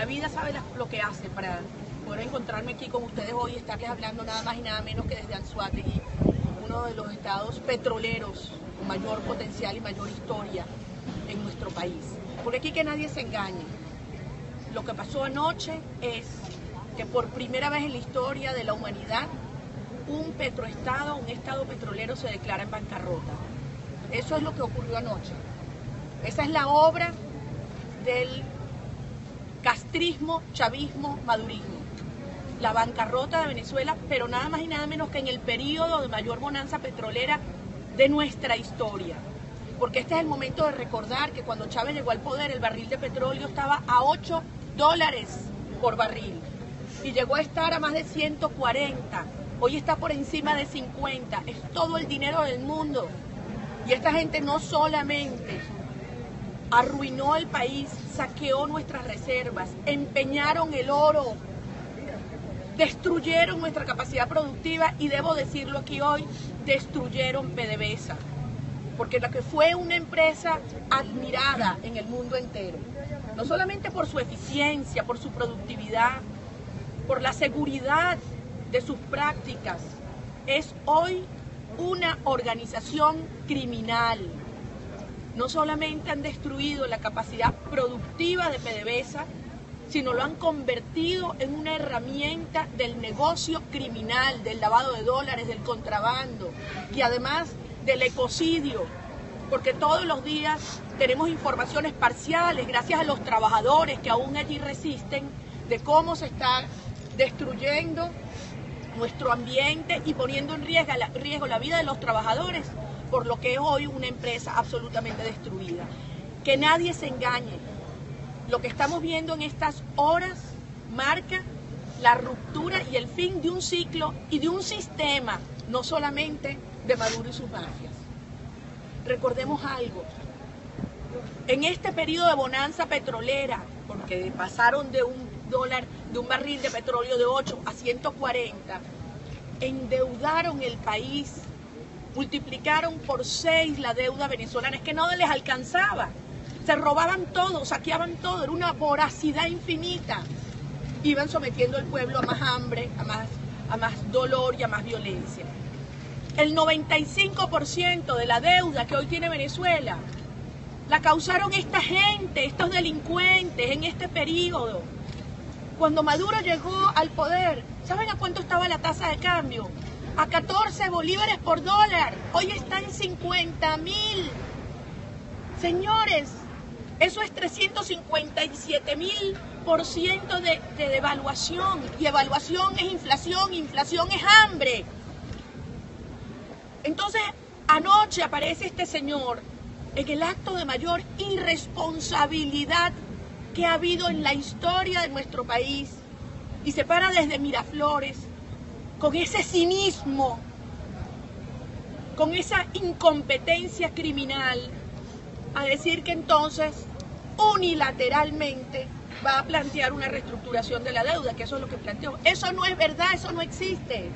vida sabe lo que hace para poder encontrarme aquí con ustedes hoy y estarles hablando nada más y nada menos que desde Anzoátegui, uno de los estados petroleros con mayor potencial y mayor historia en nuestro país. Porque aquí que nadie se engañe. Lo que pasó anoche es que por primera vez en la historia de la humanidad, un petroestado, un estado petrolero se declara en bancarrota. Eso es lo que ocurrió anoche. Esa es la obra del castrismo, chavismo, madurismo. La bancarrota de Venezuela, pero nada más y nada menos que en el periodo de mayor bonanza petrolera de nuestra historia. Porque este es el momento de recordar que cuando Chávez llegó al poder, el barril de petróleo estaba a $8 por barril y llegó a estar a más de 140. Hoy está por encima de 50. Es todo el dinero del mundo. Y esta gente no solamente arruinó el país, saqueó nuestras reservas, empeñaron el oro, destruyeron nuestra capacidad productiva y debo decirlo aquí hoy, destruyeron PDVSA, porque la que fue una empresa admirada en el mundo entero, no solamente por su eficiencia, por su productividad, por la seguridad de sus prácticas, es hoy una organización criminal. No solamente han destruido la capacidad productiva de PDVSA, sino lo han convertido en una herramienta del negocio criminal, del lavado de dólares, del contrabando y además del ecocidio, porque todos los días tenemos informaciones parciales, gracias a los trabajadores que aún allí resisten, de cómo se está destruyendo nuestro ambiente y poniendo en riesgo la vida de los trabajadores, por lo que es hoy una empresa absolutamente destruida. Que nadie se engañe. Lo que estamos viendo en estas horas marca la ruptura y el fin de un ciclo y de un sistema, no solamente de Maduro y sus mafias. Recordemos algo. En este periodo de bonanza petrolera, porque pasaron de un barril de petróleo de 8 a 140, endeudaron el país, multiplicaron por 6 la deuda venezolana, es que no les alcanzaba, se robaban todo, saqueaban todo, era una voracidad infinita, iban sometiendo al pueblo a más hambre, a más dolor y a más violencia. El 95% de la deuda que hoy tiene Venezuela la causaron esta gente, estos delincuentes en este periodo. Cuando Maduro llegó al poder, ¿saben a cuánto estaba la tasa de cambio? A 14 bolívares por dólar. Hoy está en 50.000. Señores, eso es 357.000% de devaluación. Y evaluación es inflación, inflación es hambre. Entonces, anoche aparece este señor en el acto de mayor irresponsabilidad que ha habido en la historia de nuestro país y se para desde Miraflores con ese cinismo, con esa incompetencia criminal, a decir que entonces unilateralmente va a plantear una reestructuración de la deuda, que eso es lo que planteó. Eso no es verdad, eso no existe.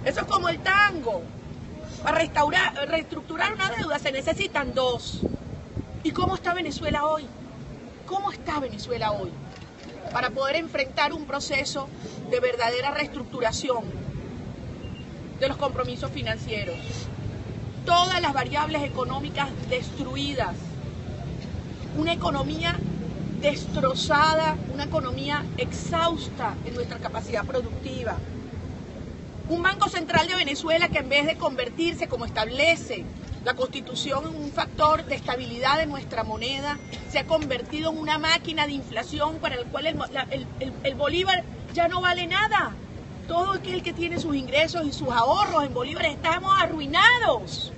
Eso es como el tango. Para reestructurar una deuda se necesitan 2. ¿Y cómo está Venezuela hoy? ¿Cómo está Venezuela hoy? Para poder enfrentar un proceso de verdadera reestructuración de los compromisos financieros. Todas las variables económicas destruidas. Una economía destrozada, una economía exhausta en nuestra capacidad productiva. Un Banco Central de Venezuela que en vez de convertirse, como establece la Constitución, en un factor de estabilidad de nuestra moneda, se ha convertido en una máquina de inflación para el cual el bolívar ya no vale nada. Todo aquel que tiene sus ingresos y sus ahorros en bolívares estamos arruinados.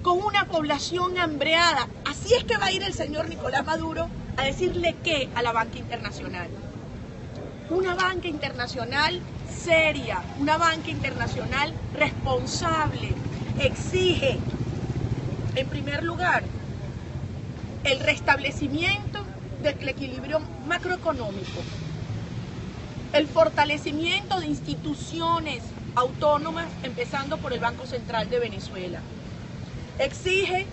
Con una población hambreada. Así es que va a ir el señor Nicolás Maduro a decirle ¿qué? A la banca internacional. Una banca internacional seria, una banca internacional responsable, exige, en primer lugar, el restablecimiento del equilibrio macroeconómico, el fortalecimiento de instituciones autónomas, empezando por el Banco Central de Venezuela. Exige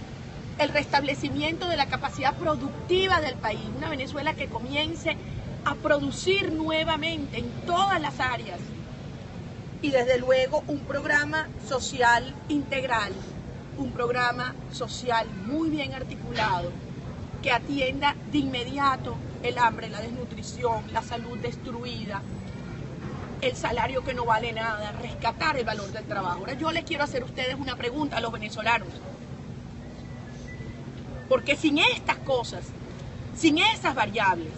el restablecimiento de la capacidad productiva del país, una Venezuela que comience a producir nuevamente en todas las áreas. Y desde luego un programa social integral, un programa social muy bien articulado que atienda de inmediato el hambre, la desnutrición, la salud destruida, el salario que no vale nada, rescatar el valor del trabajo. Ahora yo les quiero hacer a ustedes una pregunta a los venezolanos, porque sin estas cosas, sin esas variables,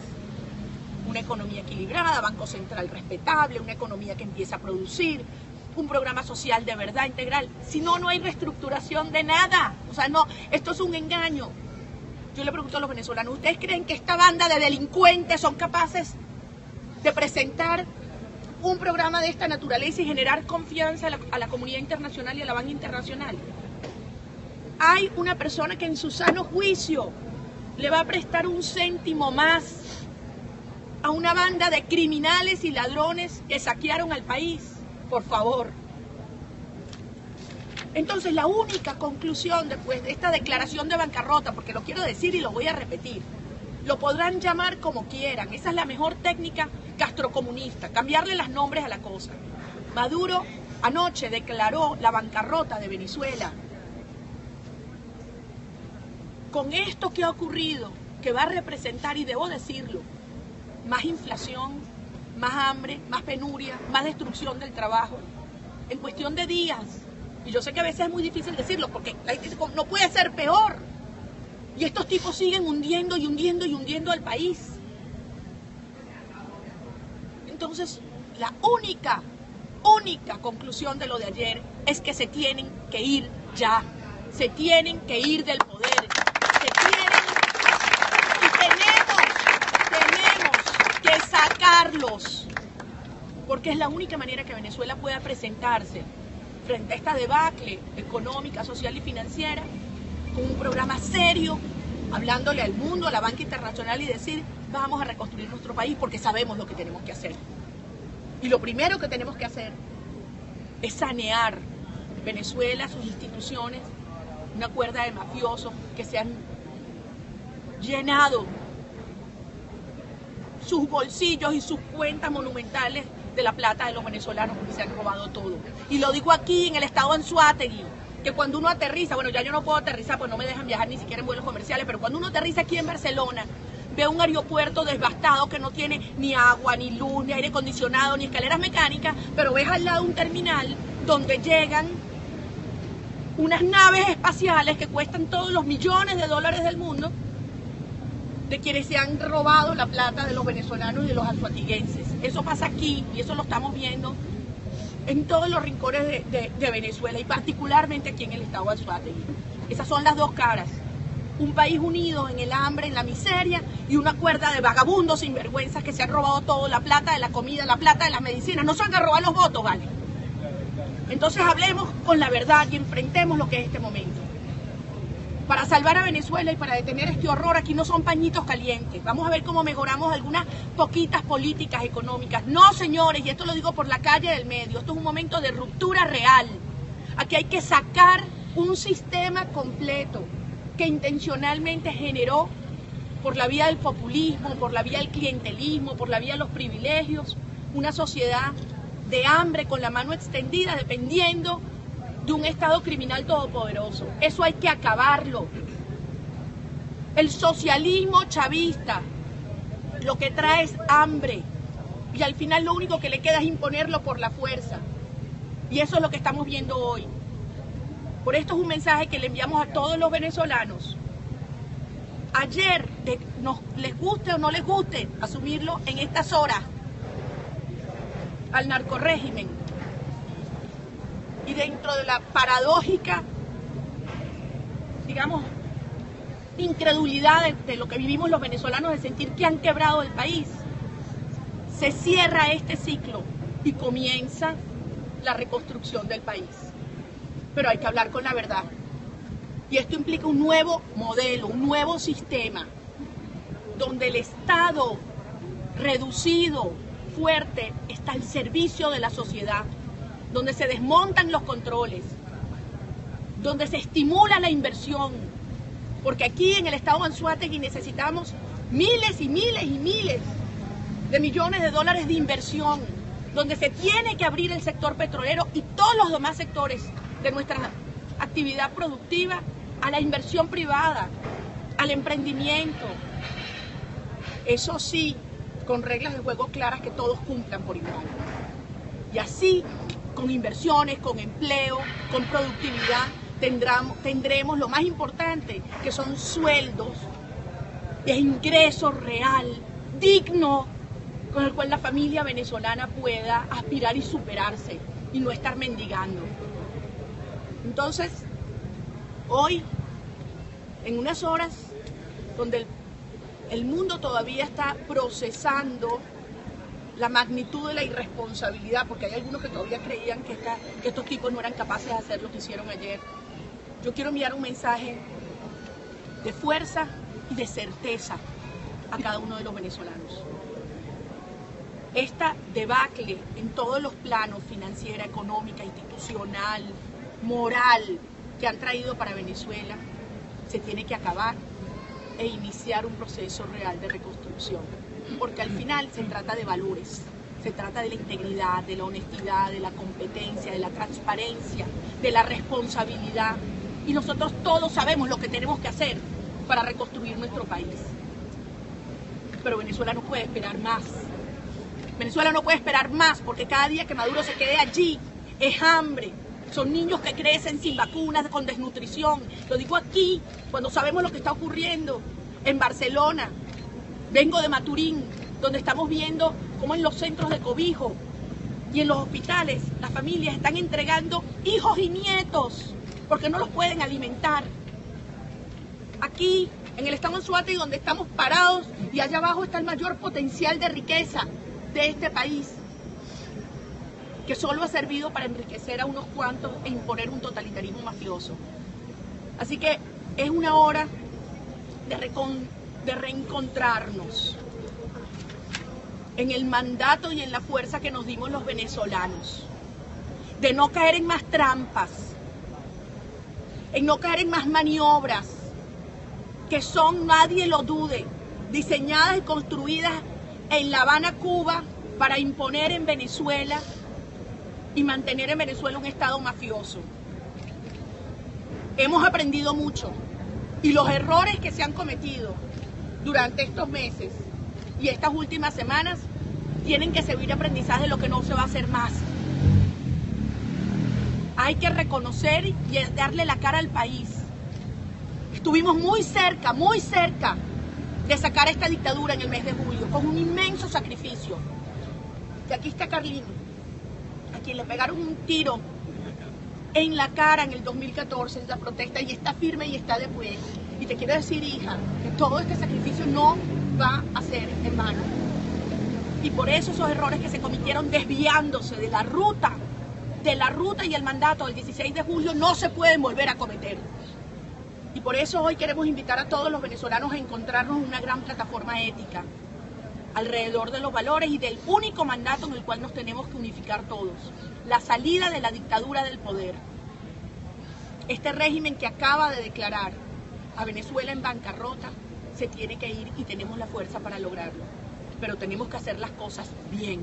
una economía equilibrada, Banco Central respetable, una economía que empieza a producir, un programa social de verdad integral, si no, no hay reestructuración de nada. O sea, no, esto es un engaño. Yo le pregunto a los venezolanos, ¿ustedes creen que esta banda de delincuentes son capaces de presentar un programa de esta naturaleza y generar confianza a la comunidad internacional y a la banca internacional? Hay una persona que en su sano juicio le va a prestar un céntimo más a una banda de criminales y ladrones que saquearon al país. Por favor. Entonces, la única conclusión después de esta declaración de bancarrota, porque lo quiero decir y lo voy a repetir, lo podrán llamar como quieran, esa es la mejor técnica castrocomunista, cambiarle los nombres a la cosa. Maduro anoche declaró la bancarrota de Venezuela. Con esto que ha ocurrido, que va a representar, y debo decirlo, más inflación, más hambre, más penuria, más destrucción del trabajo, en cuestión de días. Y yo sé que a veces es muy difícil decirlo, porque no puede ser peor. Y estos tipos siguen hundiendo y hundiendo y hundiendo al país. Entonces, la única conclusión de lo de ayer es que se tienen que ir ya. Se tienen que ir del poder. Se tienen, y tenemos que sacarlos. Porque es la única manera que Venezuela pueda presentarse frente a esta debacle económica, social y financiera, con un programa serio, hablándole al mundo, a la banca internacional y decir, vamos a reconstruir nuestro país porque sabemos lo que tenemos que hacer. Y lo primero que tenemos que hacer es sanear Venezuela, sus instituciones, una cuerda de mafiosos que se han llenado sus bolsillos y sus cuentas monumentales de la plata de los venezolanos, porque se han robado todo. Y lo digo aquí en el estado Anzoátegui, que cuando uno aterriza, bueno, ya yo no puedo aterrizar pues no me dejan viajar ni siquiera en vuelos comerciales, pero cuando uno aterriza aquí en Barcelona, ve un aeropuerto devastado que no tiene ni agua, ni luz, ni aire acondicionado, ni escaleras mecánicas, pero ves al lado un terminal donde llegan unas naves espaciales que cuestan todos los millones de dólares del mundo, de quienes se han robado la plata de los venezolanos y de los anzoatiguenses. Eso pasa aquí y eso lo estamos viendo en todos los rincones de Venezuela y particularmente aquí en el estado de Anzoátegui. Esas son las dos caras. Un país unido en el hambre, en la miseria, y una cuerda de vagabundos sinvergüenzas que se han robado todo, la plata de la comida, la plata de las medicinas. No se van a robar los votos, ¿vale? Entonces hablemos con la verdad y enfrentemos lo que es este momento. Para salvar a Venezuela y para detener este horror, aquí no son pañitos calientes. Vamos a ver cómo mejoramos algunas poquitas políticas económicas. No, señores, y esto lo digo por la calle del medio, esto es un momento de ruptura real. Aquí hay que sacar un sistema completo que intencionalmente generó, por la vía del populismo, por la vía del clientelismo, por la vía de los privilegios, una sociedad de hambre con la mano extendida, dependiendo de un Estado criminal todopoderoso. Eso hay que acabarlo. El socialismo chavista lo que trae es hambre y al final lo único que le queda es imponerlo por la fuerza. Y eso es lo que estamos viendo hoy. Por esto es un mensaje que le enviamos a todos los venezolanos. Ayer, les guste o no les guste asumirlo en estas horas, al narcorrégimen, y dentro de la paradójica, digamos, incredulidad de lo que vivimos los venezolanos, de sentir que han quebrado el país, se cierra este ciclo y comienza la reconstrucción del país. Pero hay que hablar con la verdad. Y esto implica un nuevo modelo, un nuevo sistema, donde el Estado reducido, fuerte, está al servicio de la sociedad, donde se desmontan los controles, donde se estimula la inversión, porque aquí en el estado de Anzoátegui necesitamos miles y miles y miles de millones de dólares de inversión, donde se tiene que abrir el sector petrolero y todos los demás sectores de nuestra actividad productiva a la inversión privada, al emprendimiento. Eso sí, con reglas de juego claras que todos cumplan por igual. Y así, con inversiones, con empleo, con productividad, tendremos lo más importante, que son sueldos de ingreso real, digno, con el cual la familia venezolana pueda aspirar y superarse y no estar mendigando. Entonces, hoy, en unas horas donde el mundo todavía está procesando la magnitud de la irresponsabilidad, porque hay algunos que todavía creían que estos tipos no eran capaces de hacer lo que hicieron ayer, yo quiero enviar un mensaje de fuerza y de certeza a cada uno de los venezolanos. Esta debacle en todos los planos, financiera, económica, institucional, moral, que han traído para Venezuela, se tiene que acabar e iniciar un proceso real de reconstrucción. Porque al final se trata de valores, se trata de la integridad, de la honestidad, de la competencia, de la transparencia, de la responsabilidad. Y nosotros todos sabemos lo que tenemos que hacer para reconstruir nuestro país. Pero Venezuela no puede esperar más. Venezuela no puede esperar más, porque cada día que Maduro se quede allí es hambre. Son niños que crecen sin vacunas, con desnutrición. Lo digo aquí, cuando sabemos lo que está ocurriendo en Barcelona. Vengo de Maturín, donde estamos viendo cómo en los centros de cobijo y en los hospitales las familias están entregando hijos y nietos porque no los pueden alimentar. Aquí, en el estado de Anzoátegui, donde estamos parados, y allá abajo está el mayor potencial de riqueza de este país, que solo ha servido para enriquecer a unos cuantos e imponer un totalitarismo mafioso. Así que es una hora de reencontrarnos en el mandato y en la fuerza que nos dimos los venezolanos, de no caer en más trampas, en no caer en más maniobras, que son, nadie lo dude, diseñadas y construidas en La Habana, Cuba, para imponer en Venezuela y mantener en Venezuela un estado mafioso. Hemos aprendido mucho y los errores que se han cometido durante estos meses y estas últimas semanas tienen que servir de aprendizaje de lo que no se va a hacer más. Hay que reconocer y darle la cara al país. Estuvimos muy cerca de sacar esta dictadura en el mes de julio, con un inmenso sacrificio. Y aquí está Carlino, a quien le pegaron un tiro en la cara en el 2014 en la protesta, y está firme y está de pie. Y te quiero decir, hija, que todo este sacrificio no va a ser en vano. Y por eso esos errores que se cometieron desviándose de la ruta y el mandato del 16 de julio no se pueden volver a cometer. Y por eso hoy queremos invitar a todos los venezolanos a encontrarnos en una gran plataforma ética alrededor de los valores y del único mandato en el cual nos tenemos que unificar todos: la salida de la dictadura del poder. Este régimen que acaba de declarar a Venezuela en bancarrota se tiene que ir, y tenemos la fuerza para lograrlo. Pero tenemos que hacer las cosas bien.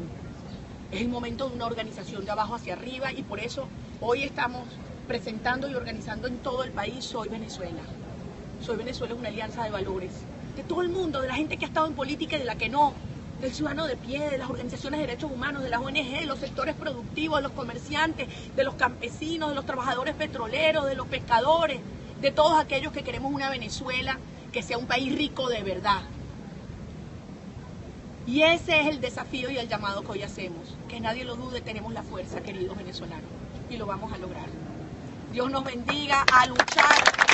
Es el momento de una organización de abajo hacia arriba, y por eso hoy estamos presentando y organizando en todo el país Soy Venezuela. Soy Venezuela es una alianza de valores de todo el mundo, de la gente que ha estado en política y de la que no, del ciudadano de pie, de las organizaciones de derechos humanos, de las ONG, de los sectores productivos, de los comerciantes, de los campesinos, de los trabajadores petroleros, de los pescadores, de todos aquellos que queremos una Venezuela que sea un país rico de verdad. Y ese es el desafío y el llamado que hoy hacemos. Que nadie lo dude, tenemos la fuerza, queridos venezolanos, y lo vamos a lograr. Dios nos bendiga, a luchar.